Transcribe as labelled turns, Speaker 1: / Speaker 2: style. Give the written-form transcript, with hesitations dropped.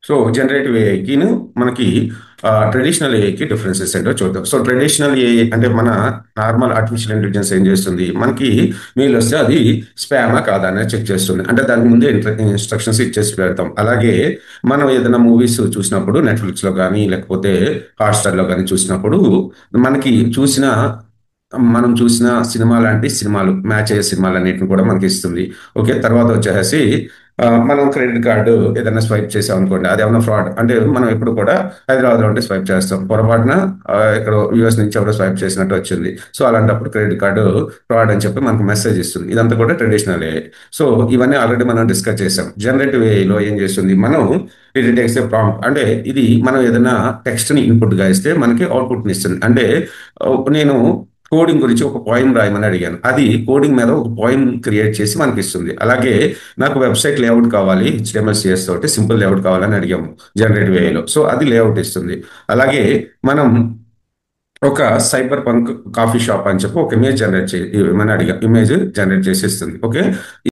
Speaker 1: So generative ఏఐకిను మనకి traditional ఏఐకి differences ఏంటో చూద్దాం. సో ట్రెడిషనల్ ఏఐ అంటే మన నార్మల్ ఆర్టిఫిషియల్ ఇంటెలిజెన్స్ ఏం చేస్తుంది, మనకి మెయిల్ వస్తే అది స్పామా కాదా అనేది చెక్ చేస్తుంది. అంటే దానికి ముందే ఇన్స్ట్రక్షన్స్ ఇచ్చేసి పెడతాం. అలాగే మనం ఏదైనా మూవీస్ చూసినప్పుడు నెట్ఫ్లిక్స్లో కానీ లేకపోతే హాట్స్టార్లో కానీ చూసినప్పుడు మనకి మనం చూసిన సినిమా లాంటి సినిమాలు మ్యాచ్ అయ్యే సినిమాలన్నిటిని కూడా మనకి ఇస్తుంది. ఓకే, తర్వాత వచ్చేసి మనం క్రెడిట్ కార్డు ఏదైనా స్వైప్ చేసాం అనుకోండి, అది ఏమైనా ఫ్రాడ్ అంటే మనం ఎప్పుడు కూడా హైదరాబాద్లో ఉంటే స్వైప్ చేస్తాం, పొరపాటున ఇక్కడ యూఎస్ నుంచి ఎవరో స్వైప్ చేసినట్టు వచ్చింది. సో అలాంటప్పుడు క్రెడిట్ కార్డు ఫ్రాడ్ అని చెప్పి మనకు మెసేజ్ ఇస్తుంది. ఇదంతా కూడా ట్రెడిషనల్ ఏఐ. సో ఇవన్నీ ఆల్రెడీ మనం డిస్కస్ చేసాం. జనరేటివ్ ఏఐలో ఏం చేస్తుంది, మనం ఇది టెక్స్ట్ ప్రాంప్ట్ అంటే ఇది మనం ఏదైనా టెక్స్ట్ని ఇన్పుట్గా ఇస్తే మనకి అవుట్పుట్ని ఇస్తుంది. అంటే నేను కోడింగ్ గురించి ఒక పోయిం రాయమని అడిగాను, అది కోడింగ్ మీద ఒక పోయిం క్రియేట్ చేసి మనకి ఇస్తుంది. అలాగే నాకు వెబ్సైట్ లేఅవుట్ కావాలి, HTML CSS తోటి సింపుల్ లేఅవుట్ కావాలని అడిగాము జనరేటివ్ ఏఐలో, సో అది లేఅవుట్ ఇస్తుంది. అలాగే మనం ఒక సైబర్ పంక్ కాఫీ షాప్ అని చెప్పి ఒక ఇమేజ్ జనరేట్ చేసి ఇమేజ్ జనరేట్ చేసి ఇస్తుంది. ఓకే,